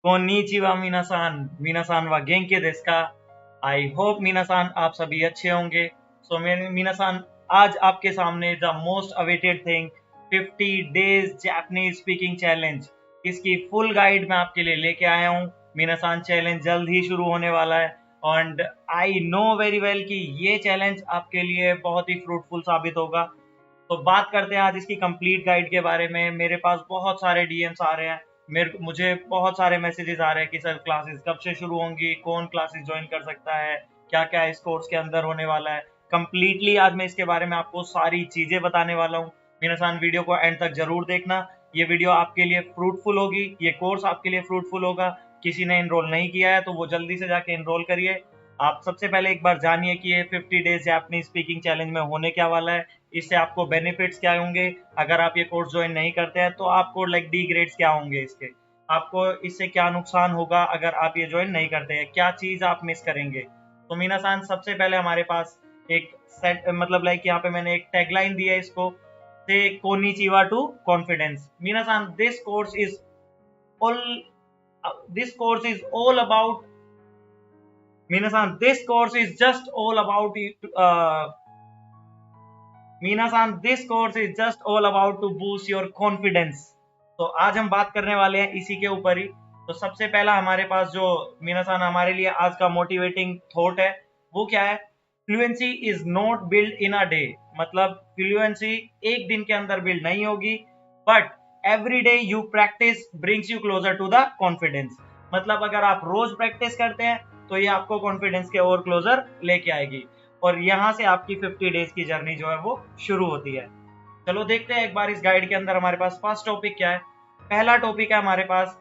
कोन्निचिवा मीनासान, मीनासान वा गेंके desu का। I hope मीनासान आप सभी अच्छे होंगे। सो मीनासान, आज आपके सामने the most awaited thing 50 days Japanese speaking challenge, इसकी फुल गाइड मैं आपके लिए लेके आया हूँ। मीनासान चैलेंज जल्द ही शुरू होने वाला है and I know very well कि ये चैलेंज आपके लिए बहुत ही फ्रूटफुल साबित होगा। तो बात करते हैं आज इसकी कंप्लीट गाइड के बारे में। मेरे पास बहुत सारे डीएम्स आ रहे हैं, मुझे बहुत सारे मैसेजेस आ रहे हैं कि सर क्लासेस कब से शुरू होंगी, कौन क्लासेस ज्वाइन कर सकता है, क्या क्या इस कोर्स के अंदर होने वाला है। कंप्लीटली आज मैं इसके बारे में आपको सारी चीजें बताने वाला हूँ। मीनासान, वीडियो को एंड तक जरूर देखना। ये वीडियो आपके लिए फ्रूटफुल होगी, ये कोर्स आपके लिए फ्रूटफुल होगा। किसी ने इनरोल नहीं किया है तो वो जल्दी से जाके इनरोल करिए। आप सबसे पहले एक बार जानिए कि ये 50 डेज जापानीज स्पीकिंग चैलेंज में होने क्या वाला है, इससे आपको बेनिफिट्स क्या होंगे। अगर आप ये कोर्स ज्वाइन नहीं करते हैं तो आपको लाइक डी ग्रेड्स क्या होंगे इसके, आपको इससे क्या नुकसान होगा अगर आप ये ज्वाइन नहीं करते हैं, क्या चीज आप मिस करेंगे। तो मीनासान, सबसे पहले हमारे पास एक सेट मतलब लाइक यहाँ पे मैंने एक टैगलाइन दी है इसको, से konnichiwa to confidence. Minasan, this course is all about Minasan, this course is just all about Minasan, this course is just all about to boost your confidence। तो आज हम बात करने वाले हैं इसी के ऊपर ही। तो सबसे पहला हमारे पास जो मीनासान हमारे लिए आज का मोटिवेटिंग थॉट है वो क्या है? Fluency is not build in a day. मतलब फ्लुएंसी एक दिन के अंदर बिल्ड नहीं होगी, but every day you practice brings you closer to the confidence. मतलब अगर आप रोज प्रैक्टिस करते हैं तो ये आपको कॉन्फिडेंस के और क्लोजर लेके आएगी और यहाँ से आपकी 50 डेज की जर्नी जो है वो शुरू होती है। चलो देखते हैं एक बार इस गाइड के अंदर हमारे पास फर्स्ट टॉपिक क्या है। पहला टॉपिक है हमारे पास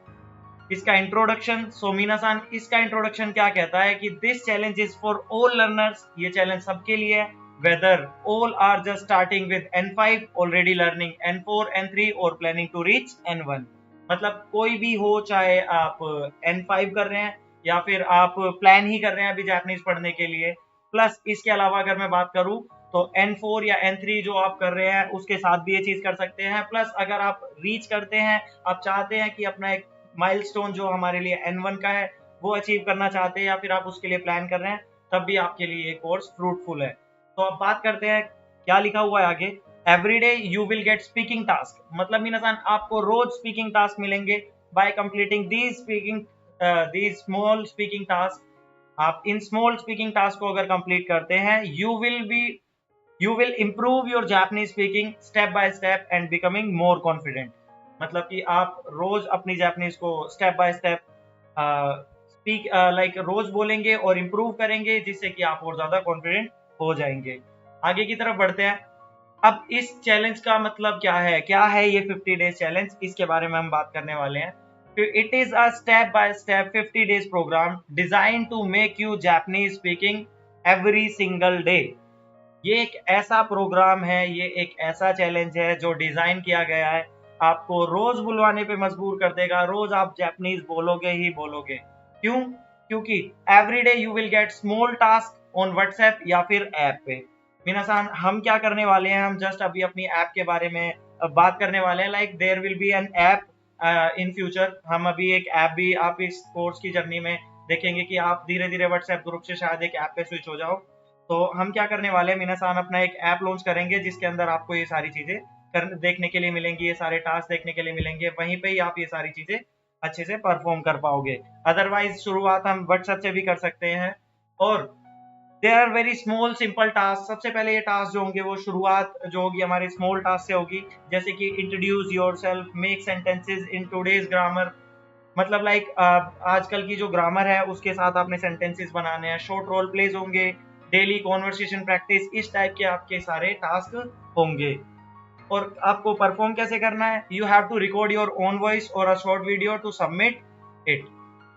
इसका इंट्रोडक्शन। सो मीनासान, इसका इंट्रोडक्शन क्या कहता है कि this challenge is for all learners. ये चैलेंज सबके लिए है, whether all are just starting with N5, already learning N4 N3 और प्लानिंग टू रीच N1। मतलब कोई भी हो, चाहे आप N5 कर रहे हैं या फिर आप प्लान ही कर रहे हैं अभी जापानीज पढ़ने के लिए। प्लस इसके अलावा अगर मैं बात करूं तो N4 या N3 जो आप कर रहे हैं उसके साथ भी ये चीज कर सकते हैं। प्लस अगर आप रीच करते हैं, आप चाहते हैं कि अपना एक माइलस्टोन जो हमारे लिए N1 का है वो अचीव करना चाहते हैं या फिर आप उसके लिए प्लान कर रहे हैं, तब भी आपके लिए ये कोर्स फ्रूटफुल है। तो अब बात करते हैं क्या लिखा हुआ है आगे। Every day you will gate speaking task. मतलब मीनासान, आपको रोज स्पीकिंग टास्क मिलेंगे bye completing these small speaking task. आप इन स्मॉल स्पीकिंग टास्क को अगर कंप्लीट करते हैं, you will improve your Japanese speaking step by step and becoming more confident. मतलब कि आप रोज अपनी जापानीज को step by step speak like रोज बोलेंगे और इम्प्रूव करेंगे, जिससे कि आप और ज्यादा कॉन्फिडेंट हो जाएंगे। आगे की तरफ बढ़ते हैं। अब इस चैलेंज का मतलब क्या है ये 50 डेज चैलेंज, इसके बारे में हम बात करने वाले हैं। It is a step by step 50 days program design to make you Japanese speaking every single day. ये एक ऐसा प्रोग्राम है, ये एक ऐसा चैलेंज है जो डिजाइन किया गया है, आपको रोज बुलवाने पे मजबूर कर देगा। रोज आप जापानीज बोलोगे ही बोलोगे। क्यों? क्योंकि every day you will gate small task on WhatsApp या फिर ऐप पे। मीनासान, हम क्या करने वाले हैं, हम जस्ट अभी अपनी ऐप के बारे में बात करने वाले हैं। Like there will be an app in future. हम अभी एक ऐप भी आप इस कोर्स की जर्नी में देखेंगे कि आप धीरे धीरे व्हाट्सएप ग्रुप से शायद एक ऐप पे स्विच हो जाओ। तो हम क्या करने वाले हैं मीनासान, अपना एक ऐप लॉन्च करेंगे जिसके अंदर आपको ये सारी चीजें देखने के लिए मिलेंगी, ये सारे टास्क देखने के लिए मिलेंगे। वहीं पे ही आप ये सारी चीजें अच्छे से परफॉर्म कर पाओगे। अदरवाइज शुरुआत हम व्हाट्सएप से भी कर सकते हैं। और there are very small simple task. सबसे पहले ये टास्क जो होंगे वो शुरुआत जो होगी हमारे स्मॉल टास्क से होगी, जैसे कि introduce yourself, make sentences in today's grammar. मतलब लाइक आजकल की जो ग्रामर है उसके साथ आपने सेंटेंसेस बनाने हैं। शॉर्ट रोल प्लेज होंगे, डेली कॉन्वर्सेशन प्रैक्टिस, इस टाइप के आपके सारे टास्क होंगे। और आपको परफॉर्म कैसे करना है? You have to record your own voice और a short video to submit it.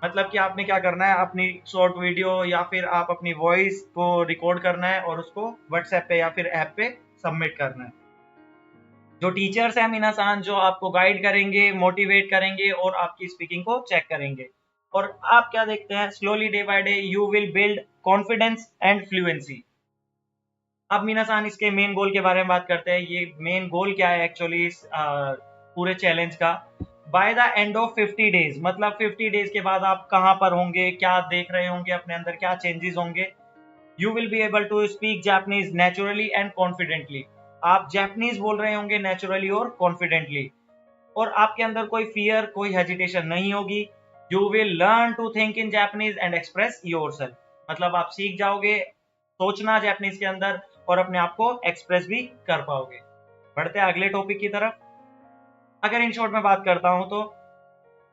मतलब कि आपने क्या करना है, अपनी शॉर्ट वीडियो या फिर आप अपनी वॉइस को रिकॉर्ड करना है और उसको व्हाट्सएप पे या फिर ऐप पे सबमिट करना है। जो टीचर्स हैं मीनासान, जो आपको गाइड करेंगे, मोटिवेट करेंगे और आपकी स्पीकिंग को चेक करेंगे। और आप क्या देखते हैं, slowly day by day you will build confidence and fluency. अब मीनासान, इसके मेन गोल के बारे में बात करते हैं। ये मेन गोल क्या है एक्चुअली इस पूरे चैलेंज का? By the end of 50 days, मतलब 50 डेज के बाद आप कहाँ पर होंगे, क्या देख रहे होंगे अपने अंदर, क्या चेंजेस होंगे। You will be able to speak Japanese naturally and confidently. आप जापानीज बोल रहे होंगे नेचुरली और कॉन्फिडेंटली, और आपके अंदर कोई फियर, कोई हेजिटेशन नहीं होगी। You will learn to think in Japanese and express yourself, मतलब आप सीख जाओगे सोचना जापानीज के अंदर और अपने आप को एक्सप्रेस भी कर पाओगे। बढ़ते हैं अगले टॉपिक की तरफ। अगर इन शॉर्ट में बात करता हूं तो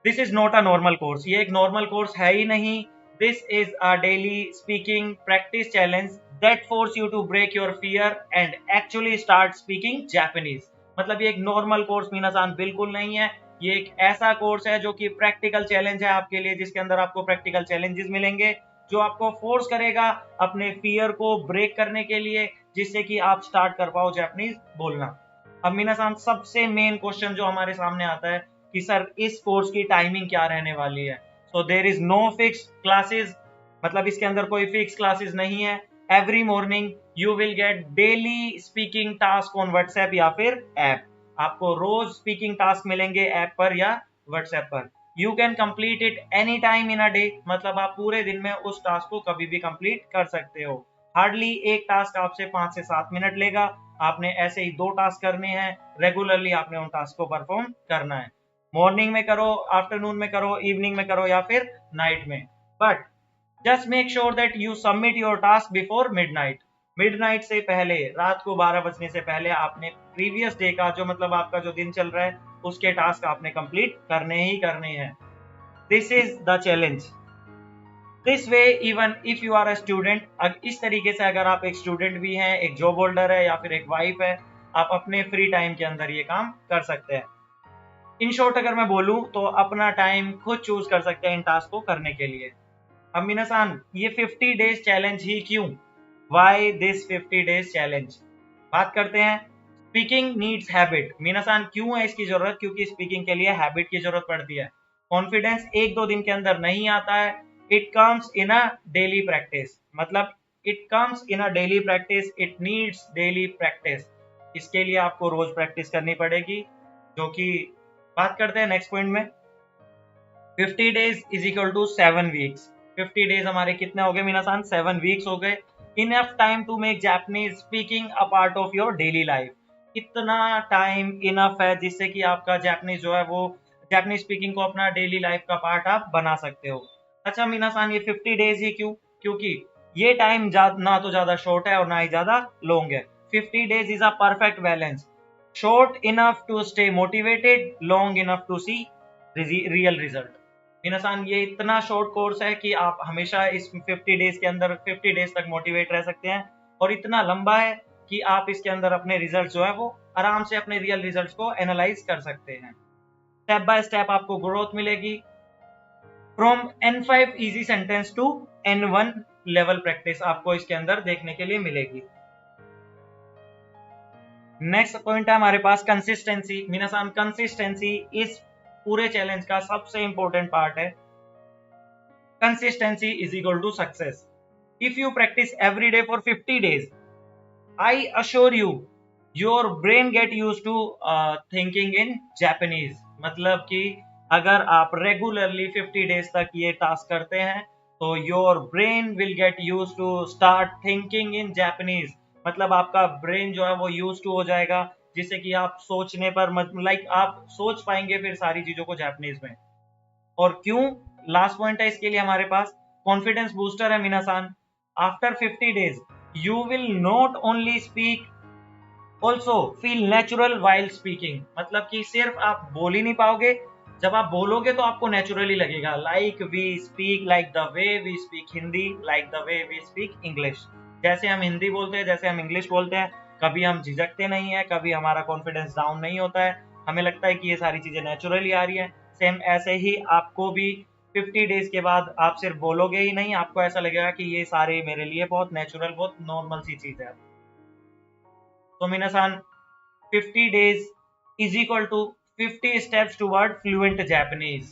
this is not a normal course, ये एक नॉर्मल कोर्स है ही नहीं। This is a daily speaking practice challenge that force you to break your fear and actually start speaking Japanese. मतलब ये एक नॉर्मल कोर्स मीनासान बिल्कुल नहीं है, ये एक ऐसा कोर्स है जो कि प्रैक्टिकल चैलेंज है आपके लिए, जिसके अंदर आपको प्रैक्टिकल चैलेंजेस मिलेंगे जो आपको फोर्स करेगा अपने फियर को ब्रेक करने के लिए, जिससे कि आप स्टार्ट कर पाओ जापानीज बोलना। अब मीनासान सबसे मेन क्वेश्चन जो हमारे सामने आता है कि सर इस कोर्स की टाइमिंग क्या रहने वाली है। So there is no fix classes, मतलब इसके अंदर कोई फिक्स क्लासेस नहीं है। Every morning you will get daily speaking task on WhatsApp या फिर ऐप, आपको रोज स्पीकिंग टास्क मिलेंगे ऐप पर या व्हाट्सएप पर। You can complete it any time in a day, मतलब आप पूरे दिन में उस टास्क को कभी भी कंप्लीट कर सकते हो। हार्डली एक टास्क आपसे 5 से 7 मिनट लेगा, आपने ऐसे ही 2 टास्क करने हैं, रेगुलरली आपने उन टास्क को परफॉर्म करना है। मॉर्निंग में करो, आफ्टरनून में करो, इवनिंग में करो या फिर नाइट में, but just make sure that you submit your task before midnight. Midnight से पहले, रात को 12 बजने से पहले आपने प्रीवियस डे का जो, मतलब आपका जो दिन चल रहा है उसके टास्क आपने कंप्लीट करने ही करने हैं। This is the challenge. This way even if you are a student, इस तरीके से अगर आप एक स्टूडेंट भी हैं, एक जॉब होल्डर है या फिर एक वाइफ है, आप अपने फ्री टाइम के अंदर ये काम कर सकते हैं। इन शॉर्ट अगर मैं बोलूं तो अपना टाइम खुद चूज कर सकते हैं इन टास्क को करने के लिए। अब मीनासान ये 50 डेज चैलेंज ही क्यों, वाई दिस 50 डेज चैलेंज, बात करते हैं। स्पीकिंग नीड्स हैबिट, मीनासान क्यों है इसकी जरूरत, क्योंकि स्पीकिंग के लिए हैबिट की जरूरत पड़ती है। कॉन्फिडेंस एक दो दिन के अंदर नहीं आता है, it comes in a daily practice, मतलब it comes in a daily practice, it needs daily practice. इसके लिए आपको रोज प्रैक्टिस करनी पड़ेगी, जो कि बात करते हैं नेक्स्ट पॉइंट में। 50 days is equal to 7 weeks. 50 days हमारे कितने हो गए मीनासान, 7 वीक्स हो गए। Enough time to make Japanese speaking a part of your daily life. इतना टाइम इनफ है जिससे कि आपका जापानीज जो है वो, जापानीज स्पीकिंग को अपना डेली लाइफ का पार्ट आप बना सकते हो। अच्छा मीनासान ये 50 डेज ही क्यों, क्योंकि ये टाइम ना तो ज्यादा शॉर्ट है और ना ही ज्यादा लॉन्ग है। 50 days is a perfect balance, short enough to stay motivated, long enough to see real result. Minasan ये इतना शॉर्ट कोर्स है कि आप हमेशा इस 50 डेज के अंदर 50 डेज तक मोटिवेट रह सकते हैं, और इतना लंबा है कि आप इसके अंदर अपने रिजल्ट जो है वो आराम से अपने रियल रिजल्ट को एनालाइज कर सकते हैं। स्टेप बाय स्टेप आपको ग्रोथ मिलेगी, from N5 easy sentence to N1 level practice आपको इसके अंदर देखने के लिए मिलेगी। नेक्स्ट पॉइंट है हमारे पास कंसिस्टेंसी। मीनासान कंसिस्टेंसी इस पूरे चैलेंज का सबसे इंपॉर्टेंट पार्ट है। Consistency is equal to success. If you practice every day for 50 days, I assure you your brain get use to thinking in Japanese. मतलब कि अगर आप रेगुलरली 50 डेज तक ये टास्क करते हैं तो your brain will get use to start thinking in Japanese, मतलब आपका ब्रेन जो है वो यूज टू हो जाएगा, जिससे कि आप सोचने पर लाइक आप सोच पाएंगे फिर सारी चीजों को जापानीज में। और क्यों, लास्ट पॉइंट है इसके लिए हमारे पास, कॉन्फिडेंस बूस्टर है minasan. After 50 days you will not only speak, also feel natural while speaking, मतलब कि सिर्फ आप बोल ही नहीं पाओगे, जब आप बोलोगे तो आपको नेचुरली लगेगा, like we speak, like the way we speak Hindi, like the way we speak English. जैसे हम हिंदी बोलते हैं, जैसे हम इंग्लिश बोलते हैं, कभी हम झिझकते नहीं है, कभी हमारा कॉन्फिडेंस डाउन नहीं होता है, हमें लगता है कि ये सारी चीजें नेचुरली आ रही है। सेम ऐसे ही आपको भी 50 डेज के बाद आप सिर्फ बोलोगे ही नहीं, आपको ऐसा लगेगा कि ये सारे मेरे लिए बहुत नेचुरल, बहुत नॉर्मल सी चीज है। तो मीनासान 50 days is equal to 50 steps toward fluent Japanese.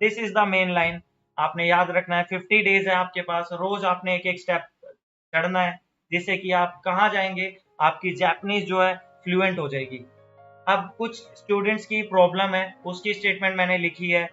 This is the main line. आपने याद रखना है 50 डेज है आपके पास, रोज आपने एक एक स्टेप चढ़ना है, जिससे कि आप कहाँ जाएंगे, आपकी जापानीज जो है फ्लुएंट हो जाएगी। अब कुछ स्टूडेंट्स की प्रॉब्लम है, उसकी स्टेटमेंट मैंने लिखी है।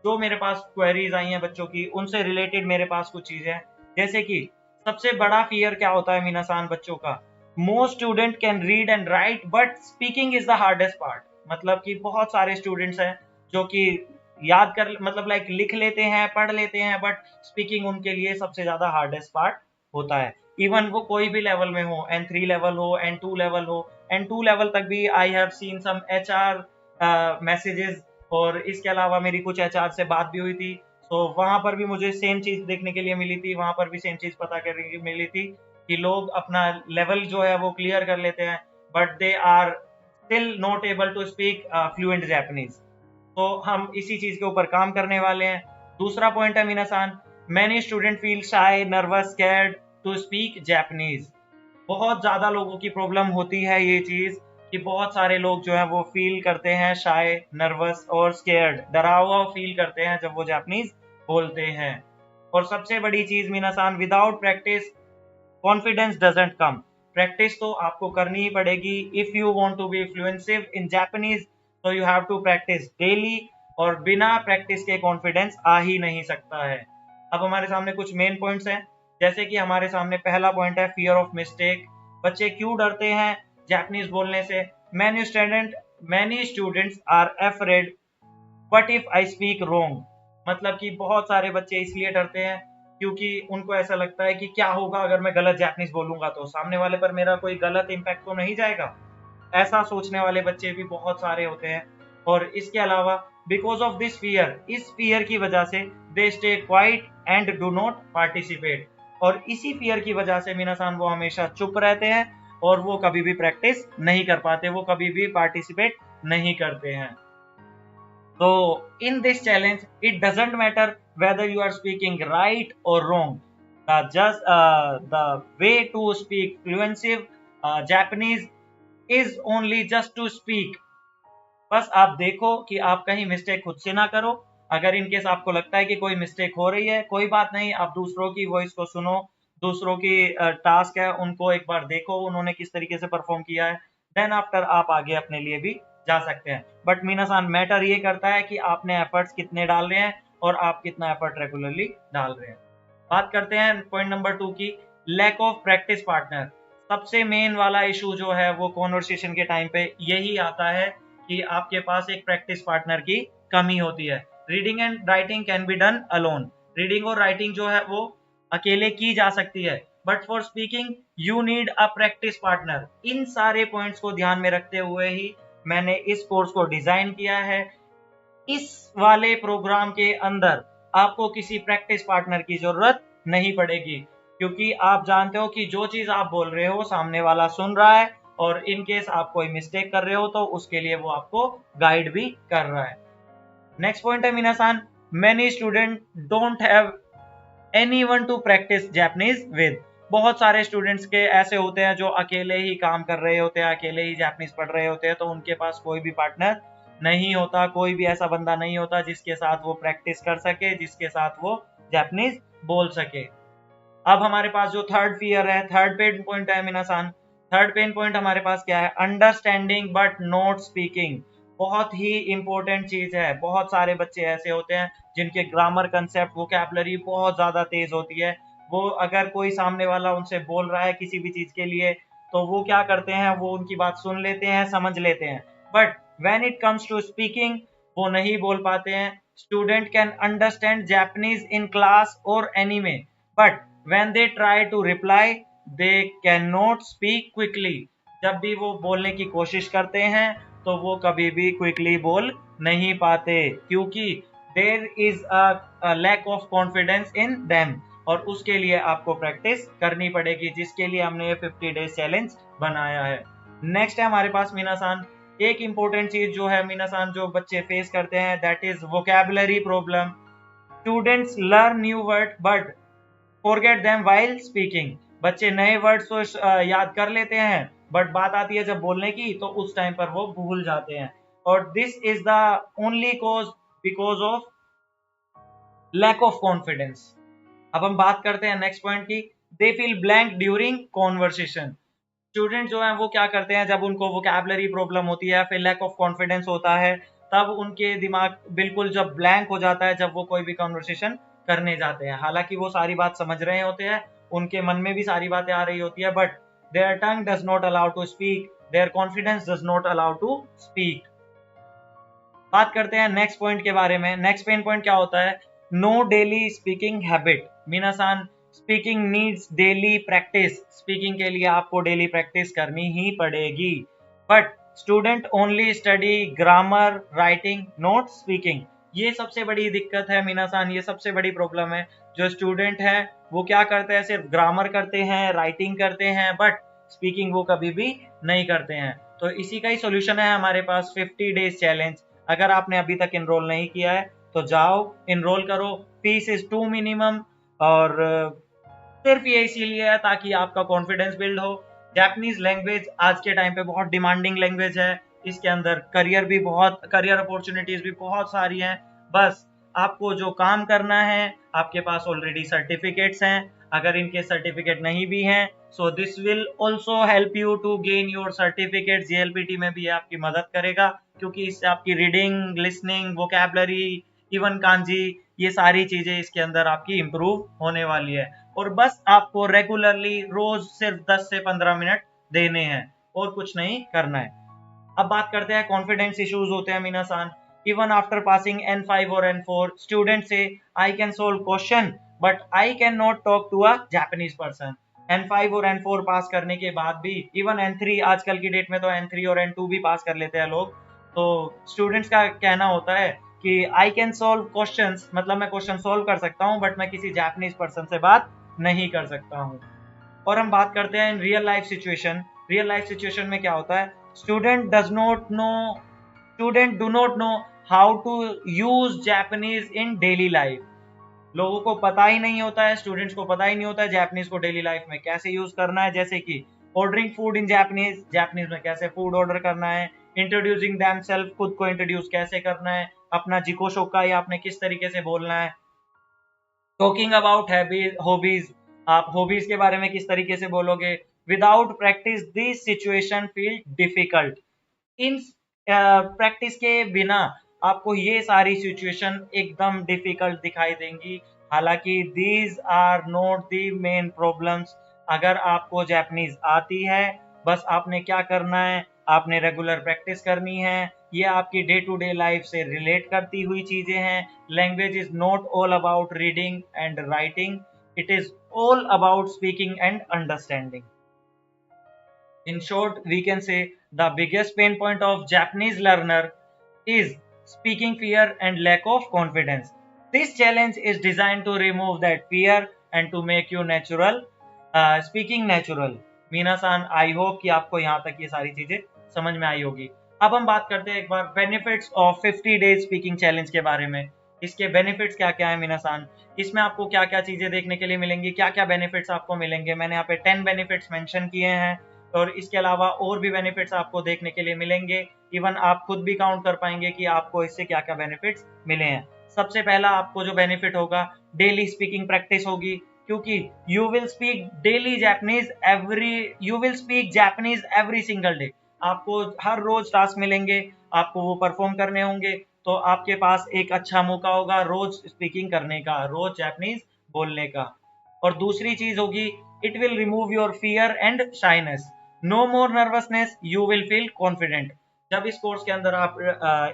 जो मेरे पास क्वेरीज आई हैं बच्चों की, उनसे रिलेटेड मेरे पास कुछ चीजें हैं। जैसे कि सबसे बड़ा फियर क्या होता है मीनासान बच्चों का? Most student can read and right but speaking is the hardest part. मतलब कि बहुत सारे स्टूडेंट्स हैं जो कि याद कर मतलब लाइक लिख लेते हैं, पढ़ लेते हैं, बट स्पीकिंग उनके लिए सबसे ज्यादा हार्डेस्ट पार्ट होता है। इवन वो कोई भी लेवल में हो, N3 लेवल हो, N2 लेवल हो, N2 लेवल तक भी I have seen some HR messages. और इसके अलावा मेरी कुछ HR से बात भी हुई थी, तो वहां पर भी मुझे सेम चीज देखने के लिए मिली थी, वहां पर भी सेम चीज पता करने की मिली थी कि लोग अपना लेवल जो है वो क्लियर कर लेते हैं, but they are still not able to speak fluent Japanese. तो हम इसी चीज के ऊपर काम करने वाले हैं। दूसरा पॉइंट है minasan, many student feel shy, nervous, scared to speak Japanese. बहुत ज्यादा लोगों की प्रॉब्लम होती है ये चीज कि बहुत सारे लोग जो है वो फील करते हैं शाय, नर्वस और स्केयर्ड, डरा हुआ फील करते हैं जब वो जापानीज बोलते हैं। और सबसे बड़ी चीज minasan, without practice confidence doesn't come. Practice तो आपको करनी ही पड़ेगी। If you want to be fluent in Japanese तो you have to practice daily, और बिना प्रैक्टिस के कॉन्फिडेंस आ ही नहीं सकता है। अब हमारे सामने कुछ मेन पॉइंट्स हैं। जैसे कि हमारे सामने पहला पॉइंट है फियर ऑफ मिस्टेक। बच्चे क्यों डरते हैं जापानीज बोलने से? Many students are afraid what if I speak wrong. मतलब कि बहुत सारे बच्चे इसलिए डरते हैं क्योंकि उनको ऐसा लगता है कि क्या होगा अगर मैं गलत जापानीज बोलूंगा, तो सामने वाले पर मेरा कोई गलत इम्पैक्ट तो नहीं जाएगा। ऐसा सोचने वाले बच्चे भी बहुत सारे होते हैं। और इसके अलावा बिकॉज ऑफ दिस फियर, इस फियर की वजह से they stay quiet and do not participate. और इसी फियर की वजह से मीनासान वो हमेशा चुप रहते हैं और वो कभी भी प्रैक्टिस नहीं कर पाते, वो कभी भी पार्टिसिपेट नहीं करते हैं। So in this challenge, it doesn't matter whether you are speaking right or wrong. The way to speak fluency Japanese is only just to speak. बस आप देखो कि आप कहीं मिस्टेक खुद से ना करो। अगर इनकेस आपको लगता है कि कोई मिस्टेक हो रही है, कोई बात नहीं, आप दूसरों की वॉइस को सुनो, दूसरों की टास्क है उनको एक बार देखो उन्होंने किस तरीके से परफॉर्म किया है, देन आफ्टर आप आगे अपने लिए भी जा सकते हैं। बट मीनासान मैटर ये करता है कि आपने एफर्ट्स कितने डाल रहे हैं और आप कितना एफर्ट रेगुलरली डाल रहे हैं। बात करते हैं पॉइंट नंबर 2 की, लैक ऑफ प्रैक्टिस पार्टनर। सबसे मेन वाला इशू जो है वो कॉन्वर्सेशन के टाइम पे यही आता है कि आपके पास एक प्रैक्टिस पार्टनर की कमी होती है। Reading and writing can be done alone. Reading और राइटिंग जो है वो अकेले की जा सकती है, but for speaking you need a practice partner. इन सारे पॉइंट्स को ध्यान में रखते हुए ही मैंने इस कोर्स को डिजाइन किया है। इस वाले प्रोग्राम के अंदर आपको किसी प्रैक्टिस पार्टनर की जरूरत नहीं पड़ेगी, क्योंकि आप जानते हो कि जो चीज आप बोल रहे हो सामने वाला सुन रहा है, और इन केस आप कोई मिस्टेक कर रहे हो तो उसके लिए वो आपको गाइड भी कर रहा है। नेक्स्ट पॉइंट है minasan, many student don't have anyone to practice Japanese with. बहुत सारे स्टूडेंट्स के ऐसे होते हैं जो अकेले ही काम कर रहे होते हैं, अकेले ही जापानीज पढ़ रहे होते हैं, तो उनके पास कोई भी पार्टनर नहीं होता, कोई भी ऐसा बंदा नहीं होता जिसके साथ वो प्रैक्टिस कर सके, जिसके साथ वो जापानीज बोल सके। अब हमारे पास जो थर्ड फियर है, थर्ड पेन पॉइंट है मीनासान, थर्ड पेन पॉइंट हमारे पास क्या है? Understanding but not speaking. बहुत ही इंपॉर्टेंट चीज है। बहुत सारे बच्चे ऐसे होते हैं जिनके ग्रामर कंसेप्ट वोकैबुलरी बहुत ज्यादा तेज होती है। वो अगर कोई सामने वाला उनसे बोल रहा है किसी भी चीज के लिए, तो वो क्या करते हैं, वो उनकी बात सुन लेते हैं, समझ लेते हैं, but when it comes to speaking वो नहीं बोल पाते हैं। Student can understand Japanese in class और anime, but when they try to reply they cannot speak quickly। जब भी वो बोलने की कोशिश करते हैं तो वो कभी भी क्विकली बोल नहीं पाते, क्योंकि there is a lack of confidence in them. और उसके लिए आपको प्रैक्टिस करनी पड़ेगी, जिसके लिए हमने ये 50 डेज चैलेंज बनाया है। नेक्स्ट है हमारे पास मीनासान, एक इंपॉर्टेंट चीज जो है मीनासान जो बच्चे फेस करते हैं, that is vocabulary problem. Students learn new word but forget them while speaking. बच्चे नए वर्ड्स तो याद कर लेते हैं, बट बात आती है जब बोलने की तो उस टाइम पर वो भूल जाते हैं। और this is the only cause because of lack of confidence. अब हम बात करते हैं नेक्स्ट पॉइंट की, they feel blank during conversation. Student जो है वो क्या करते हैं, जब उनको वोकैबुलरी प्रॉब्लम होती है, फिर लैक ऑफ कॉन्फिडेंस होता है, तब उनके दिमाग बिल्कुल जब ब्लैंक हो जाता है, जब वो कोई भी कॉन्वर्सेशन करने जाते हैं। हालांकि वो सारी बात समझ रहे होते हैं, उनके मन में भी सारी बातें आ रही होती है, but their tongue does not allow to speak, their confidence does not allow to speak. बात करते हैं नेक्स्ट पॉइंट के बारे में। नेक्स्ट पेन पॉइंट क्या होता है? No daily speaking habit. मीनासान, speaking needs daily practice. Speaking के लिए आपको डेली प्रैक्टिस करनी ही पड़ेगी। But student only study grammar, writing, not speaking. ये सबसे बड़ी दिक्कत है मीनासान, ये सबसे बड़ी प्रॉब्लम है। जो स्टूडेंट है वो क्या करते हैं, सिर्फ ग्रामर करते हैं, राइटिंग करते हैं, बट स्पीकिंग वो कभी भी नहीं करते हैं। तो इसी का ही सोल्यूशन है हमारे पास 50 डेज चैलेंज। अगर आपने अभी तक इनरोल नहीं किया है तो जाओ इनरोल करो। फीस इज टू मिनिमम, और सिर्फ ये इसीलिए है ताकि आपका कॉन्फिडेंस बिल्ड हो। जापानीज लैंग्वेज आज के टाइम पे बहुत डिमांडिंग लैंग्वेज है। इसके अंदर करियर अपॉर्चुनिटीज भी बहुत सारी हैं। बस आपको जो काम करना है, आपके पास ऑलरेडी सर्टिफिकेट्स हैं, अगर इनके सर्टिफिकेट नहीं भी हैं, so this will also help you to gain your certificate. JLPT में भी आपकी मदद करेगा, क्योंकि इससे आपकी reading, listening, vocabulary, even kanji, ये सारी चीजें इसके अंदर आपकी इंप्रूव होने वाली है। और बस आपको रेगुलरली रोज सिर्फ 10 से 15 मिनट देने हैं, और कुछ नहीं करना है। अब बात करते हैं कॉन्फिडेंस इश्यूज होते हैं मीनासान। इवन आफ्टर पासिंग N5 और N4, स्टूडेंट से I can solve question but I can not talk to a Japanese person. N5 और N4 पास करने के बाद भी, इवन N3 आजकल की डेट में तो N3 और N2 भी पास कर लेते हैं लोग। तो स्टूडेंट्स का कहना होता है कि आई कैन सोल्व क्वेश्चंस, मतलब मैं क्वेश्चन सोल्व कर सकता हूँ, बट मैं किसी जापानीज पर्सन से बात नहीं कर सकता हूँ। और हम बात करते हैं in real life situation. Real life situation में क्या होता है? Student does not know student do not know how to use Japanese in daily life. लोगों को पता ही नहीं होता है, स्टूडेंट्स को पता ही नहीं होता है जापानीज को डेली लाइफ में कैसे यूज करना है। जैसे कि ordering food in Japanese, Japanese में कैसे फूड ऑर्डर करना है। इंट्रोड्यूसिंग दैम सेल्फ, खुद को इंट्रोड्यूस कैसे करना है। अपना जिको शोका या आपने किस तरीके से बोलना है। टॉकिंग अबाउट हॉबीज, आप हॉबीज के बारे में किस तरीके से बोलोगे। Without practice this situation feel difficult. In practice के बिना आपको ये सारी सिचुएशन एकदम डिफिकल्ट दिखाई देंगी। हालांकि these are not the main problems. अगर आपको जापानीज आती है, बस आपने क्या करना है, आपने रेगुलर प्रैक्टिस करनी है। ये आपकी डे टू डे लाइफ से रिलेट करती हुई चीजें हैं। Language is not all about reading and writing, it is all about speaking and understanding. In short, we can say the biggest pain point of Japanese learner is speaking fear and lack of confidence. This challenge is designed to remove that fear and to make you speaking natural. मीना-सान, I hope कि आपको यहाँ तक ये सारी चीजें समझ में आई होगी। अब हम बात करते हैं एक बार benefits of 50 days speaking challenge के बारे में। इसके बेनिफिट्स क्या क्या है मीना-सान, इसमें आपको क्या क्या चीजें देखने के लिए मिलेंगी, क्या क्या बेनिफिट्स आपको मिलेंगे। मैंने यहाँ पे 10 बेनिफिट्स मेंशन किए हैं, और इसके अलावा और भी बेनिफिट्स आपको देखने के लिए मिलेंगे। इवन आप खुद भी काउंट कर पाएंगे कि आपको इससे क्या क्या बेनिफिट्स मिले हैं। सबसे पहला आपको जो बेनिफिट होगा, डेली स्पीकिंग प्रैक्टिस होगी, क्योंकि you will speak Japanese every single day. आपको हर रोज टास्क मिलेंगे, आपको वो परफॉर्म करने होंगे। तो आपके पास एक अच्छा मौका होगा रोज स्पीकिंग करने का, रोज जापानीज बोलने का। और दूसरी चीज होगी, it will remove your fear and shyness. No more nervousness, you will feel confident. जब इस कोर्स के अंदर आप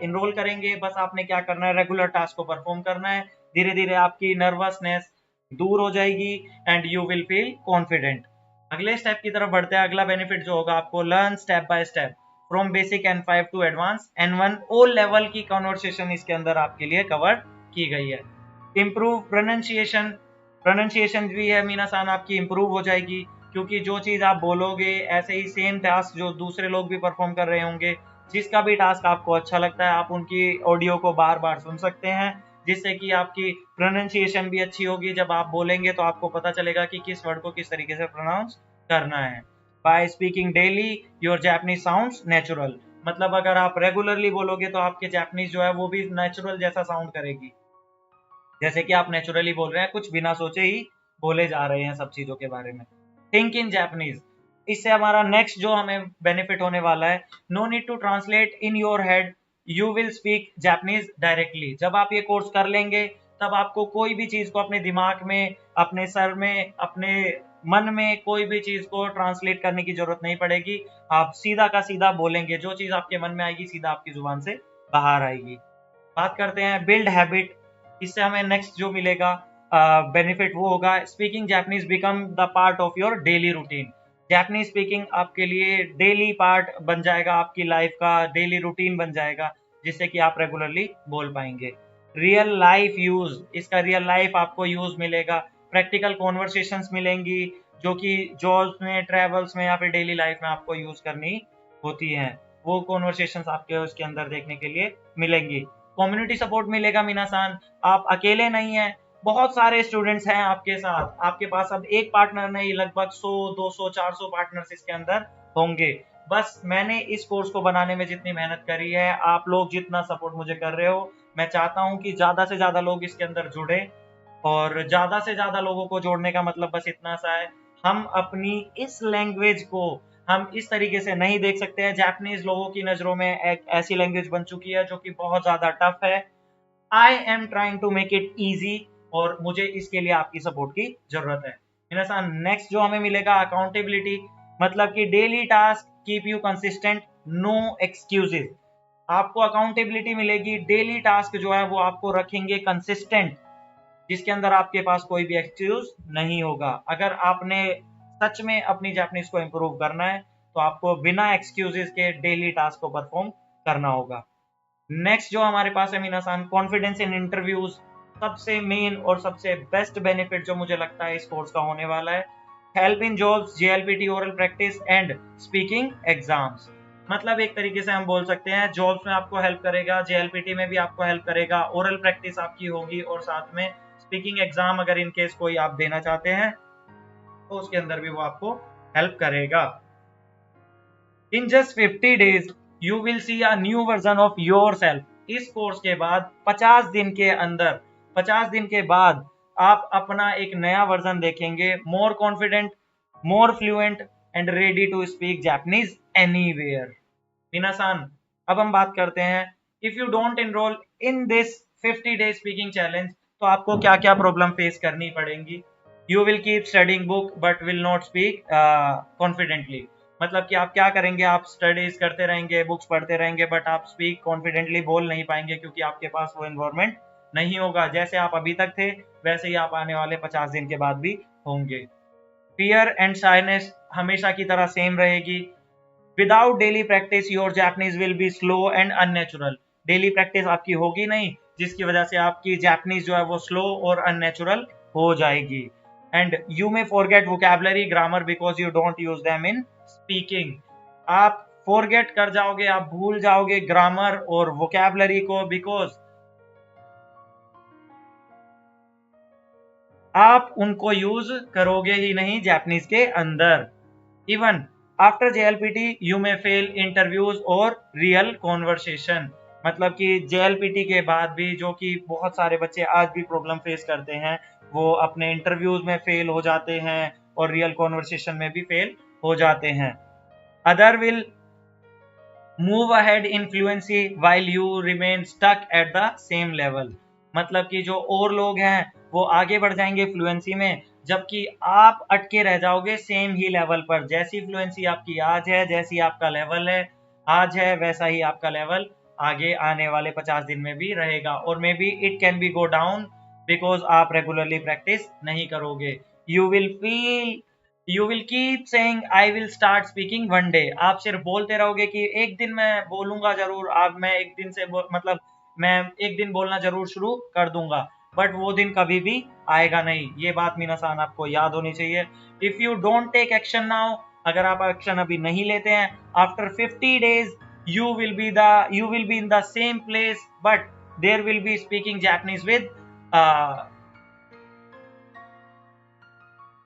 इनरोल करेंगे, बस आपने क्या करना है, रेगुलर टास्क को परफॉर्म करना है। धीरे धीरे आपकी नर्वसनेस दूर हो जाएगी and you will feel confident. अगले स्टेप की तरफ बढ़ते हैं। अगला बेनिफिट जो होगा, आपको learn step by step from basic N5 to advance N1। All level की कॉन्वर्सेशन इसके अंदर आपके लिए कवर की गई है। इम्प्रूव प्रोनाउंसिएशन भी है मीना-सान, आपकी इम्प्रूव हो जाएगी, क्योंकि जो चीज आप बोलोगे, ऐसे ही सेम टास्क जो दूसरे लोग भी परफॉर्म कर रहे होंगे, जिसका भी टास्क आपको अच्छा लगता है, आप उनकी ऑडियो को बार बार सुन सकते हैं, जिससे कि आपकी प्रोनाउंसिएशन भी अच्छी होगी। जब आप बोलेंगे तो आपको पता चलेगा कि किस वर्ड को किस तरीके से प्रोनाउंस करना है। By speaking daily your Japanese sounds natural, मतलब अगर आप रेगुलरली बोलोगे तो आपके जापानीज जो है वो भी नेचुरल जैसा साउंड करेगी, जैसे कि आप नेचुरली बोल रहे हैं, कुछ बिना सोचे ही बोले जा रहे हैं सब चीजों के बारे में। थिंक इन जापानीज, इससे हमारा नेक्स्ट जो हमें बेनिफिट होने वाला है, no need to translate in your head, you will speak Japanese directly. जब आप ये कोर्स कर लेंगे तब आपको कोई भी चीज को अपने दिमाग में, अपने सर में, अपने मन में कोई भी चीज को ट्रांसलेट करने की जरूरत नहीं पड़ेगी। आप सीधा का सीधा बोलेंगे, जो चीज आपके मन में आएगी सीधा आपकी जुबान से बाहर आएगी। बात करते हैं बिल्ड हैबिट। इससे हमें नेक्स्ट जो मिलेगा बेनिफिट वो होगा, speaking Japanese become the part of your daily routine. Japanese speaking आपके लिए डेली पार्ट बन जाएगा, आपकी लाइफ का डेली रूटीन बन जाएगा, जिससे कि आप रेगुलरली बोल पाएंगे। रियल लाइफ यूज, इसका रियल लाइफ आपको यूज मिलेगा, प्रैक्टिकल कॉन्वर्सेशंस मिलेंगी जो कि जॉब्स में, ट्रेवल्स में या फिर डेली लाइफ में आपको यूज करनी होती हैं। वो कॉन्वर्सेशंस आपके उसके अंदर देखने के लिए मिलेंगी। कम्युनिटी सपोर्ट मिलेगा मिनासान, आप अकेले नहीं हैं, बहुत सारे स्टूडेंट्स हैं आपके साथ। आपके पास अब एक पार्टनर नहीं, लगभग 100, 200, 400 पार्टनर्स इसके अंदर होंगे। बस मैंने इस कोर्स को बनाने में जितनी मेहनत करी है, आप लोग जितना सपोर्ट मुझे कर रहे हो, मैं चाहता हूं कि ज्यादा से ज्यादा लोग इसके अंदर जुड़े। और ज्यादा से ज्यादा लोगों को जोड़ने का मतलब बस इतना सा है, हम अपनी इस लैंग्वेज को हम इस तरीके से नहीं देख सकते हैं। जापानीज लोगों की नजरों में एक ऐसी लैंग्वेज बन चुकी है जो कि बहुत ज्यादा टफ है। I am trying to make it easy, और मुझे इसके लिए आपकी सपोर्ट की जरूरत है। मिनासान, नेक्स्ट जो हमें मिलेगा अकाउंटेबिलिटी, मतलब कि daily task keep you consistent, no excuses. आपको अकाउंटेबिलिटी मिलेगी, डेली टास्क जो है वो आपको रखेंगे कंसिस्टेंट, जिसके अंदर आपके पास कोई भी एक्सक्यूज नहीं होगा। अगर आपने सच में अपनी जापानीज को इंप्रूव करना है तो आपको बिना एक्सक्यूजेस के डेली टास्क को परफॉर्म करना होगा। नेक्स्ट जो हमारे पास है मीनासान, कॉन्फिडेंस इन इंटरव्यूज। सबसे मेन और सबसे बेस्ट बेनिफिट जो मुझे लगता है इस कोर्स का होने वाला है, help in jobs, JLPT oral practice and speaking exams. मतलब एक तरीके से हम बोल सकते हैं जॉब्स में आपको हेल्प करेगा, जेएलपीटी में भी आपको हेल्प करेगा, ओरल प्रैक्टिस आपकी होगी, और साथ में स्पीकिंग एग्जाम अगर इन केस कोई आप देना चाहते हैं तो उसके अंदर भी वो आपको हेल्प करेगा। In just 50 days you will see a new version of your self. इस कोर्स के बाद 50 दिन के अंदर, 50 दिन के बाद आप अपना एक नया वर्जन देखेंगे, more confident, more fluent and ready to speak Japanese anywhere. मिनासान, अब हम बात करते हैं, if you don't enroll in this 50 day speaking challenge तो आपको क्या क्या प्रॉब्लम फेस करनी पड़ेंगी। You will keep studying book but will not speak confidently. मतलब कि आप क्या करेंगे, आप स्टडीज करते रहेंगे, बुक्स पढ़ते रहेंगे, बट आप स्पीक कॉन्फिडेंटली बोल नहीं पाएंगे, क्योंकि आपके पास वो एनवायरमेंट नहीं होगा। जैसे आप अभी तक थे वैसे ही आप आने वाले 50 दिन के बाद भी होंगे। फियर एंड शाइनेस हमेशा की तरह सेम रहेगी। Without daily practice your Japanese will be slow and unnatural. Daily practice आपकी होगी नहीं, जिसकी वजह से आपकी जापानीज जो है वो स्लो और अननेचुरल हो जाएगी। And you may forget vocabulary, grammar because you don't use them in speaking. आप फॉरगेट कर जाओगे, आप भूल जाओगे ग्रामर और वोकैबुलरी को, बिकॉज आप उनको यूज करोगे ही नहीं जापानीज के अंदर। Even after JLPT you may fail interviews और रियल कॉन्वर्सेशन। मतलब कि जेएलपीटी के बाद भी, जो कि बहुत सारे बच्चे आज भी प्रॉब्लम फेस करते हैं, वो अपने इंटरव्यूज में फेल हो जाते हैं और रियल कॉन्वर्सेशन में भी फेल हो जाते हैं। Other will move ahead in fluency while you remain stuck at the same level. मतलब कि जो और लोग हैं वो आगे बढ़ जाएंगे फ्लुएंसी में, जबकि आप अटके रह जाओगे सेम ही लेवल पर। जैसी फ्लुएंसी आपकी आज है, जैसी आपका लेवल है आज है, वैसा ही आपका लेवल आगे आने वाले 50 दिन में भी रहेगा। और may be it can be go down because आप रेगुलरली प्रैक्टिस नहीं करोगे। You will keep saying I will start speaking one day. आप सिर्फ बोलते रहोगे कि एक दिन मैं बोलूंगा जरूर, आप मैं एक दिन से मतलब मैं एक दिन बोलना जरूर शुरू कर दूंगा, बट वो दिन कभी भी आएगा नहीं। ये बात मीनासान आपको याद होनी चाहिए। If you don't take action now, अगर आप एक्शन अभी नहीं लेते हैं, after 50 days you will be in the same place, but there will be speaking Japanese with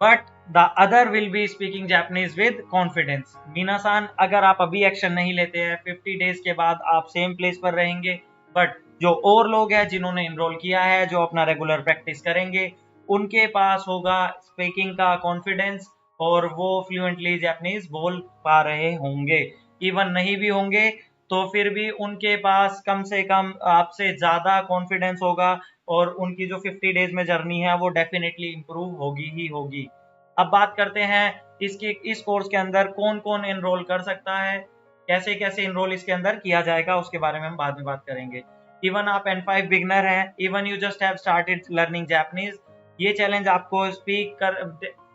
but the other will be speaking Japanese with confidence। मीनासान, अगर आप अभी action नहीं लेते हैं, 50 डेज के बाद आप सेम प्लेस पर रहेंगे, बट जो और लोग हैं जिन्होंने इनरोल किया है, जो अपना रेगुलर प्रैक्टिस करेंगे, उनके पास होगा स्पीकिंग का कॉन्फिडेंस और वो फ्लुएंटली जापानीज बोल पा रहे होंगे। इवन नहीं भी होंगे तो फिर भी उनके पास कम से कम आपसे ज़्यादा कॉन्फिडेंस होगा और उनकी जो 50 डेज में जर्नी है वो डेफिनेटली इम्प्रूव होगी ही होगी। अब बात करते हैं इस कोर्स के अंदर कौन कौन एनरोल कर सकता है, कैसे कैसे एनरोल इसके अंदर किया जाएगा, उसके बारे में हम बाद में बात करेंगे। इवन आप N5 बिगनर हैं, even you just have started learning Japanese, ये चैलेंज आपको स्पीक कर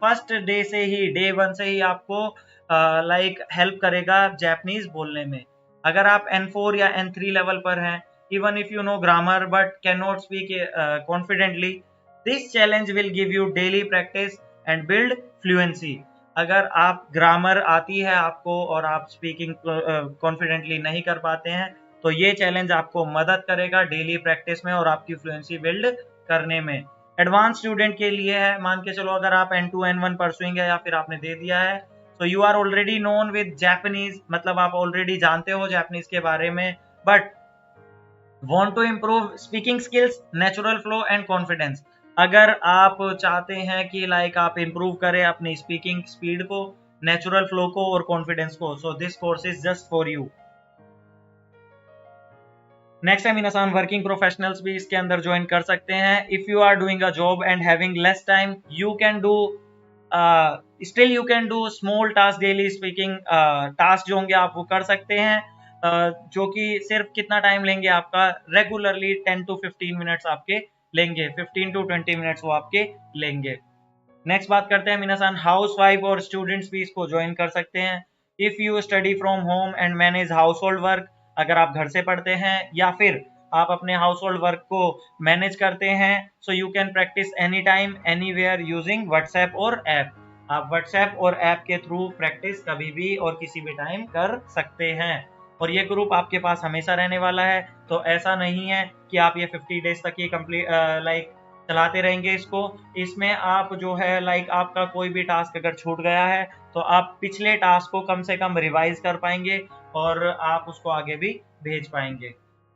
फर्स्ट डे से ही, डे 1 से ही आपको लाइक हेल्प करेगा जापानीज बोलने में। अगर आप N4 या N3 लेवल पर हैं, even if you know grammar but cannot speak confidently, this challenge will give you daily practice and build fluency। अगर आप ग्रामर आती है आपको और आप स्पीकिंग कॉन्फिडेंटली नहीं कर पाते हैं तो ये चैलेंज आपको मदद करेगा डेली प्रैक्टिस में और आपकी फ्लुएंसी बिल्ड करने में। एडवांस स्टूडेंट के लिए है, मान के चलो अगर आप N2 N1 परसुइंग है या फिर आपने दे दिया है, so you are already known with Japanese, मतलब आप ऑलरेडी जानते हो जापानीज के बारे में, but want to improve speaking skills, natural flow and confidence। अगर आप चाहते हैं कि लाइक आप इम्प्रूव करें अपनी स्पीकिंग स्पीड को, नेचुरल फ्लो को और कॉन्फिडेंस को, so this course is just for you. Next है मिनासान वर्किंग प्रोफेशनल्स भी इसके अंदर ज्वाइन कर सकते हैं। If you are doing a job and having less time, you can do still you can do small task daily speaking task जो होंगे आप वो कर सकते हैं, जो कि सिर्फ कितना टाइम लेंगे आपका, रेगुलरली 10 to 15 मिनट्स आपके लेंगे, 15 to 20 मिनट्स वो आपके लेंगे। नेक्स्ट बात करते हैं मिनासान हाउस वाइफ और स्टूडेंट्स भी इसको ज्वाइन कर सकते हैं। If you study from home and manage house hold work, अगर आप घर से पढ़ते हैं या फिर आप अपने हाउस होल्ड वर्क को मैनेज करते हैं, so you can practice any time anywhere using WhatsApp और ऐप। आप व्हाट्सएप और ऐप के थ्रू प्रैक्टिस कभी भी और किसी भी टाइम कर सकते हैं और ये ग्रुप आपके पास हमेशा रहने वाला है। तो ऐसा नहीं है कि आप ये 50 डेज तक ये कंप्लीट लाइक चलाते रहेंगे इसको। इसमें आप जो है लाइक आपका कोई भी टास्क अगर छूट गया है तो आप पिछले टास्क को कम से कम रिवाइज कर पाएंगे और आप उसको आगे भी भेज पाएंगे।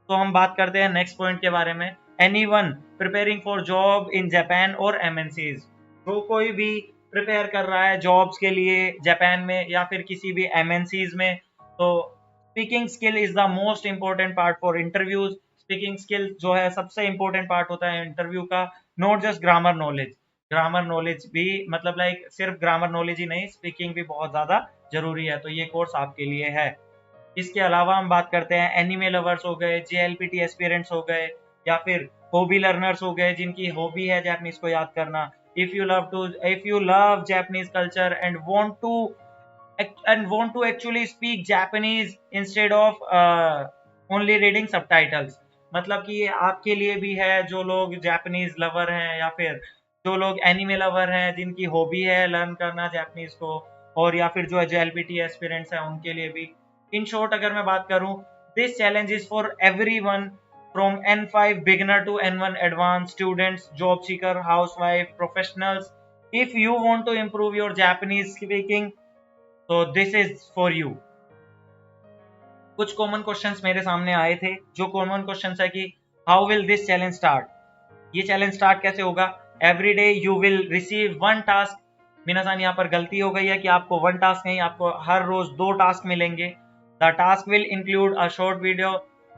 तो हम बात करते हैं नेक्स्ट पॉइंट के बारे में। Anyone preparing for job in Japan और MNCs, जो कोई भी प्रिपेयर कर रहा है जॉब्स के लिए जापान में या फिर किसी भी MNCs में, तो speaking skill is the most important part for interviews. Speaking skill जो है सबसे इंपॉर्टेंट पार्ट होता है इंटरव्यू का, not just grammar knowledge. Grammar knowledge भी मतलब लाइक सिर्फ ग्रामर नॉलेज ही नहीं, स्पीकिंग भी बहुत ज्यादा जरूरी है, तो ये कोर्स आपके लिए है। इसके अलावा हम बात करते हैं एनिमे लवर्स हो गए, JLPT एस्पिरेंट्स हो गए या फिर हॉबी लर्नर्स हो गए जिनकी हॉबी है जापानीज को याद करना। If you love Japanese culture and want to actually speak Japanese instead of only reading subtitles, मतलब कि ये आपके लिए भी है जो लोग जापानीज लवर हैं या फिर जो लोग एनिमे लवर हैं जिनकी हॉबी है लर्न करना जापानीज को, और या फिर जो है JLPT एस्पिरेंट्स हैं उनके लिए भी। इन शॉर्ट अगर मैं बात करूं, this challenge is for everyone from N5 beginner to N1 advanced, students, job seeker, housewife, professionals। if you want to improve your Japanese speaking, तो दिस इज फॉर यू। कुछ कॉमन क्वेश्चंस मेरे सामने आए थे। जो कॉमन क्वेश्चंस है कि how will this challenge start, ये चैलेंज स्टार्ट कैसे होगा। Every day you will receive 1 task. मिनासान यहाँ पर गलती हो गई है कि आपको 1 टास्क नहीं, आपको हर रोज 2 टास्क मिलेंगे। The task will include a short video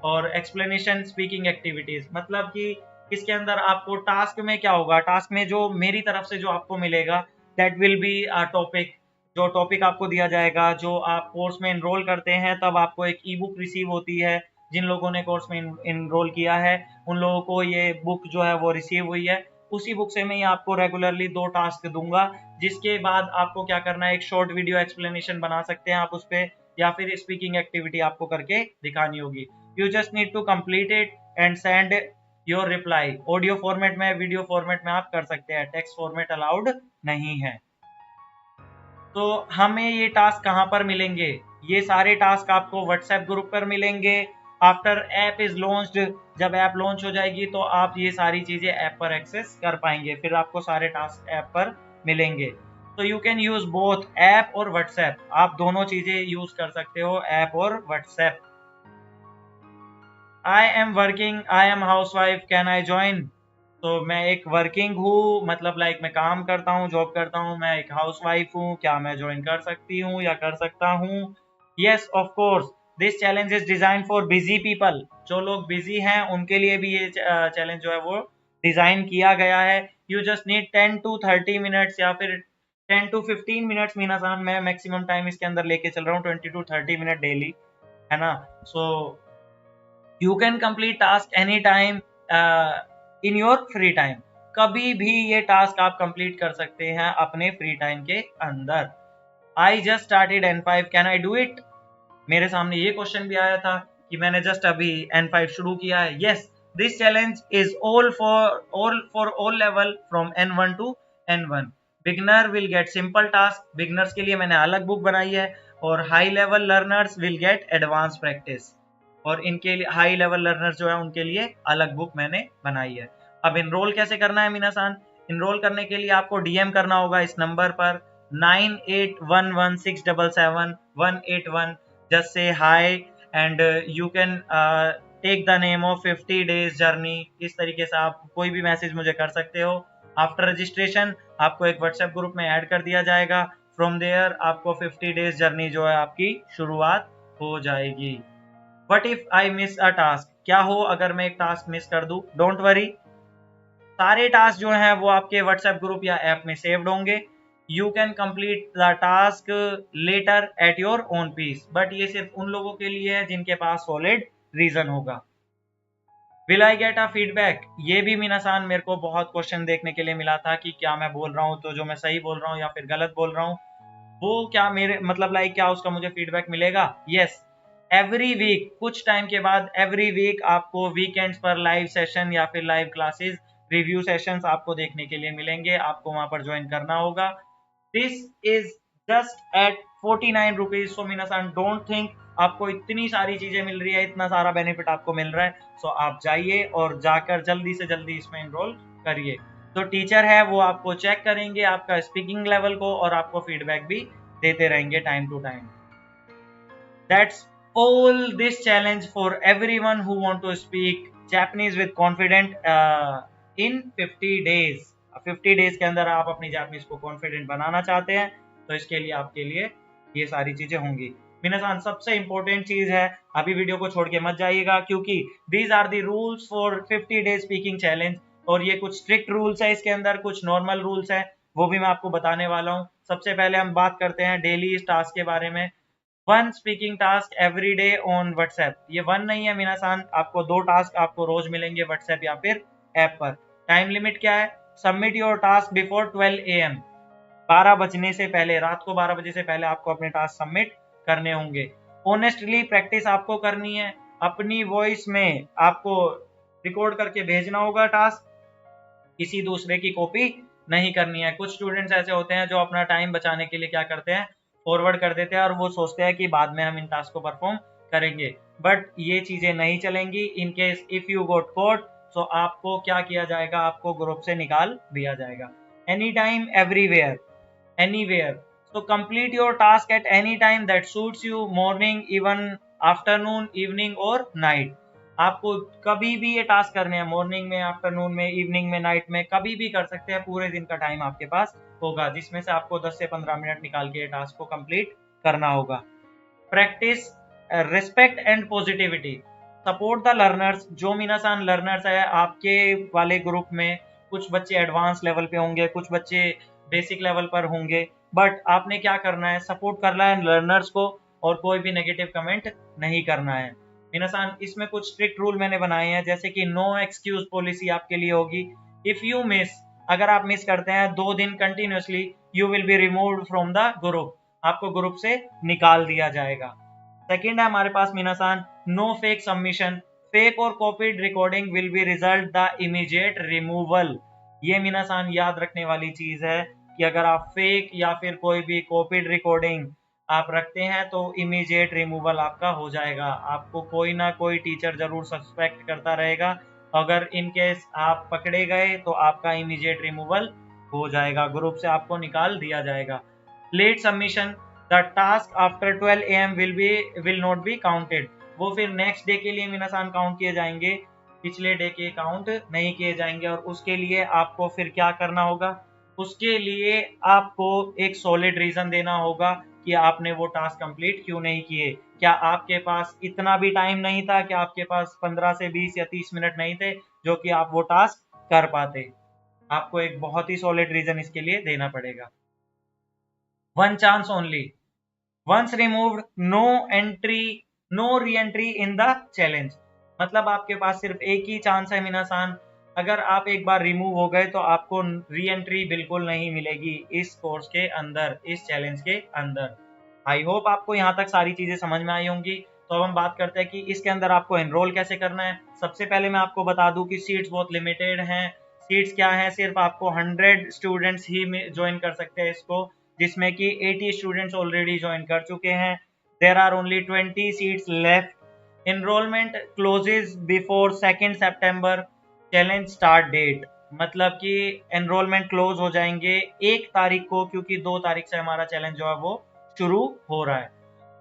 और एक्सप्लेनेशन स्पीकिंग एक्टिविटीज, मतलब कि इसके अंदर आपको टास्क में क्या होगा, टास्क में जो मेरी तरफ से जो आपको मिलेगा that will be a topic. जो टॉपिक आपको दिया जाएगा, जो आप कोर्स में एनरोल करते हैं तब आपको एक ई बुक रिसीव होती है। जिन लोगों ने कोर्स में एनरोल किया है उन लोगों को ये बुक जो है वो रिसीव हुई है। उसी बुक से मैं आपको रेगुलरली 2 टास्क दूंगा, जिसके बाद आपको क्या करना है, एक शॉर्ट वीडियो एक्सप्लेनेशन बना सकते हैं आप उस पर, या फिर स्पीकिंग एक्टिविटी आपको करके दिखानी होगी। You just need to complete it and send your reply. Audio format में, वीडियो फॉर्मेट में आप कर सकते हैं, टेक्स्ट फॉर्मेट अलाउड नहीं है। तो हमें ये टास्क कहाँ पर मिलेंगे, ये सारे टास्क आपको व्हाट्सएप ग्रुप पर मिलेंगे। आफ्टर ऐप इज लॉन्च्ड, जब ऐप लॉन्च हो जाएगी तो आप ये सारी चीजें ऐप पर एक्सेस कर पाएंगे, फिर आपको सारे टास्क ऐप पर मिलेंगे। तो you can use both app और व्हाट्सएप, आप दोनों चीजें यूज कर सकते हो, ऐप और WhatsApp. I am working, I am house wife, can I join. तो मैं एक वर्किंग हूँ, मतलब लाइक मैं काम करता हूँ, जॉब करता हूँ, मैं एक हाउस वाइफ हूँ, क्या मैं ज्वाइन कर सकती हूँ या कर सकता हूँ? Yes of course, this challenge is design for busy people. जो लोग बिजी हैं उनके लिए भी ये चैलेंज जो है वो डिजाइन किया गया है। You just need 10 to 30 minutes या फिर 10 to 15 मिनट्स। मीना साहब मैं मैक्सिमम टाइम इसके अंदर लेके चल रहा हूँ 20 to 30 मिनट डेली, है ना? सो you can complete task any time in your free time. कभी भी ये टास्क आप कंप्लीट कर सकते हैं अपने फ्री टाइम के अंदर। I just started N5, can I do it? मेरे सामने ये क्वेश्चन भी आया था कि मैंने जस्ट अभी N5 शुरू किया है। Yes, this challenge is all all level from N1 to N1। Beginner will get simple task, beginners के लिए मैंने अलग बुक बनाई है, और high level learners will get advance practice, और इनके लिए हाई लेवल लर्नर्स जो है उनके लिए अलग बुक मैंने बनाई है। अब इनरोल कैसे करना है मीनासान? इनरोल करने के लिए आपको डीएम करना होगा इस नंबर पर 9811677181। Just say hi and you can take the name of 50 days journey. इस तरीके से आप कोई भी मैसेज मुझे कर सकते हो। आफ्टर रजिस्ट्रेशन आपको एक व्हाट्सएप ग्रुप में ऐड कर दिया जाएगा। फ्रॉम देयर आपको 50 डेज जर्नी जो है आपकी शुरुआत हो जाएगी। What if I miss a task? क्या हो अगर मैं एक टास्क मिस कर दूं? डोंट वरी, सारे टास्क जो हैं वो आपके व्हाट्सएप ग्रुप या ऐप में सेव्ड होंगे। You can complete the task later at your own pace, but ये सिर्फ उन लोगों के लिए है जिनके पास सॉलिड रीजन होगा। Will I get a feedback? ये भी मीनासान मेरे को बहुत क्वेश्चन देखने के लिए मिला था कि क्या मैं बोल रहा हूँ तो जो मैं सही बोल रहा हूँ या फिर गलत बोल रहा हूँ, वो क्या मेरे मतलब लाइक क्या उसका मुझे फीडबैक मिलेगा? यस, एवरी वीक, कुछ टाइम के बाद एवरी वीक आपको वीकेंड्स पर लाइव सेशन या फिर लाइव क्लासेस, रिव्यू सेशंस आपको देखने के लिए मिलेंगे। आपको वहां पर ज्वाइन करना होगा। This is just at 49 rupees. So मीनासान डोंट थिंक आपको इतनी सारी चीजें मिल रही है, इतना सारा बेनिफिट आपको मिल रहा है। सो आप जाइए और जाकर जल्दी से जल्दी इसमें एनरोल करिए। तो टीचर है वो आपको चेक करेंगे आपका स्पीकिंग लेवल को, और आपको फीडबैक भी देते रहेंगे time to time. That's all this challenge for everyone who want to speak Japanese with confident in 50 days। 50 days के अंदर आप अपनी जापानीज को कॉन्फिडेंट बनाना चाहते हैं तो इसके लिए आपके लिए ये सारी चीजें होंगी। मिनासान सबसे इंपॉर्टेंट चीज है, अभी वीडियो को छोड़ के मत जाइएगा, क्योंकि these are the rules for 50 days speaking challenge. और ये कुछ स्ट्रिक्ट रूल्स है इसके अंदर, कुछ नॉर्मल रूल्स है, वो भी मैं आपको बताने वाला हूँ। सबसे पहले हम बात करते हैं डेली इस टास्क के बारे में। 1 speaking task every day on WhatsApp. ये 1 नहीं है मीनासान, आपको 2 टास्क आपको रोज मिलेंगे व्हाट्सएप या फिर ऐप पर। टाइम लिमिट क्या है? Submit your task before 12 AM। 12 बजने से पहले, रात को 12 बजे से पहले आपको अपने टास्क सबमिट करने होंगे। ऑनेस्टली प्रैक्टिस आपको करनी है, अपनी वॉइस में आपको रिकॉर्ड करके भेजना होगा टास्क, किसी दूसरे की कॉपी नहीं करनी है। कुछ स्टूडेंट्स ऐसे होते हैं जो अपना टाइम बचाने के लिए क्या करते हैं, फॉरवर्ड कर देते हैं, और वो सोचते हैं कि बाद में हम इन टास्क को परफॉर्म करेंगे, बट ये चीजें नहीं चलेंगी। In case if you got caught, तो आपको क्या किया जाएगा, आपको ग्रुप से निकाल दिया जाएगा। Any time everywhere anywhere, so complete your task at any time that suits you, morning, even afternoon, evening or night। आपको कभी भी ये टास्क करने हैं, मॉर्निंग में, आफ्टरनून में, इवनिंग में, नाइट में, कभी भी कर सकते हैं। पूरे दिन का टाइम आपके पास होगा जिसमें से आपको 10 से 15 मिनट निकाल के ये टास्क को कंप्लीट करना होगा। Practice respect and positivity, support the learners. जो मीनासान लर्नर्स है आपके वाले ग्रुप में, कुछ बच्चे एडवांस लेवल पे होंगे, कुछ बच्चे बेसिक लेवल पर होंगे, बट आपने क्या करना है, सपोर्ट करना है लर्नर्स को, और कोई भी नेगेटिव कमेंट नहीं करना है। मीनासान इसमें कुछ स्ट्रिक्ट रूल मैंने बनाए हैं, जैसे कि नो एक्सक्यूज पॉलिसी आपके लिए होगी। इफ यू मिस, अगर आप मिस करते हैं 2 दिन continuously, you will be removed from the group, आपको ग्रुप से निकाल दिया जाएगा। सेकेंड है हमारे पास मीनासान नो फेक सबमिशन, फेक और copied recording will be result the immediate removal. ये मीनासान याद रखने वाली चीज है कि अगर आप फेक या फिर कोई भी कॉपीड रिकॉर्डिंग आप रखते हैं तो इमीडिएट रिमूवल आपका हो जाएगा। आपको कोई ना कोई टीचर जरूर सस्पेक्ट करता रहेगा, अगर इन केस आप पकड़े गए तो आपका इमीडिएट रिमूवल हो जाएगा, ग्रुप से आपको निकाल दिया जाएगा। Late submission, the task after 12 AM will not be counted. वो फिर नेक्स्ट डे के लिए मीनासान काउंट किए जाएंगे। पिछले डे के काउंट नहीं किए जाएंगे। और उसके लिए आपको फिर क्या करना होगा, उसके लिए आपको एक सॉलिड रीजन देना होगा कि आपने वो टास्क कंप्लीट क्यों नहीं किए। क्या आपके पास इतना भी टाइम नहीं था, कि आपके पास 15 से 20 या 30 मिनट नहीं थे जो कि आप वो टास्क कर पाते। आपको एक बहुत ही सॉलिड रीजन इसके लिए देना पड़ेगा। One chance only, once removed no entry, no re entry in the challenge. मतलब आपके पास सिर्फ एक ही चांस है मीनासान, अगर आप एक बार रिमूव हो गए तो आपको री एंट्री बिल्कुल नहीं मिलेगी इस कोर्स के अंदर, इस चैलेंज के अंदर। आई होप आपको यहाँ तक सारी चीजें समझ में आई होंगी। तो अब हम बात करते हैं कि इसके अंदर आपको एनरोल कैसे करना है। सबसे पहले मैं आपको बता दूं कि सीट्स बहुत लिमिटेड हैं। सीट्स क्या है, सिर्फ आपको 100 स्टूडेंट्स ही ज्वाइन कर सकते हैं इसको, जिसमें कि 80 स्टूडेंट्स ऑलरेडी ज्वाइन कर चुके हैं। There are only 20 seats left. Enrolment closes before 2 September challenge start date. मतलब कि एनरोलमेंट क्लोज हो जाएंगे 1 तारीख को, क्योंकि 2 तारीख से हमारा चैलेंज जो है वो शुरू हो रहा है।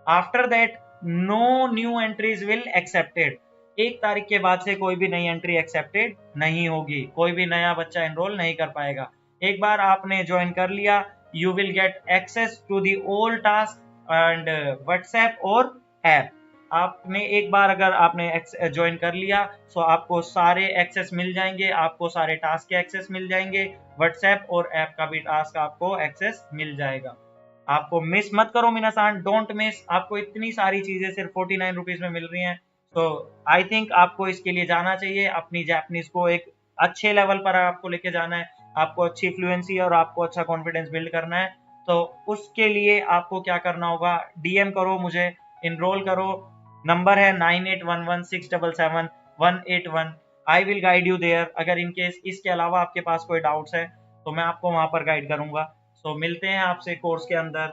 After that no new entries will accepted. 1 तारीख के बाद से कोई भी नई एंट्री एक्सेप्टेड नहीं होगी, कोई भी नया बच्चा एनरोल नहीं कर पाएगा। एक बार आपने ज्वाइन कर लिया, you will get access to the all task and WhatsApp और ऐप। आपने एक बार अगर आपने ज्वाइन कर लिया तो आपको सारे एक्सेस मिल जाएंगे, आपको सारे टास्क के एक्सेस मिल जाएंगे, व्हाट्सएप और ऐप का भी टास्क आपको एक्सेस मिल जाएगा। आपको मिस मत करो मीनासान, डोंट मिस। आपको इतनी सारी चीजें सिर्फ 49 रुपीज में मिल रही हैं। तो आई थिंक आपको इसके लिए जाना चाहिए, अपनी जापानीज को एक अच्छे लेवल पर आपको लेके जाना है, आपको अच्छी फ्लुएंसी और आपको अच्छा कॉन्फिडेंस बिल्ड करना है। तो उसके लिए आपको क्या करना होगा, डीएम करो मुझे, इनरोल करो। नंबर है 9811677181। I will guide you there. अगर इनकेस इसके अलावा आपके पास कोई डाउट्स है तो मैं आपको वहां पर गाइड करूंगा। तो मिलते हैं आपसे कोर्स के अंदर।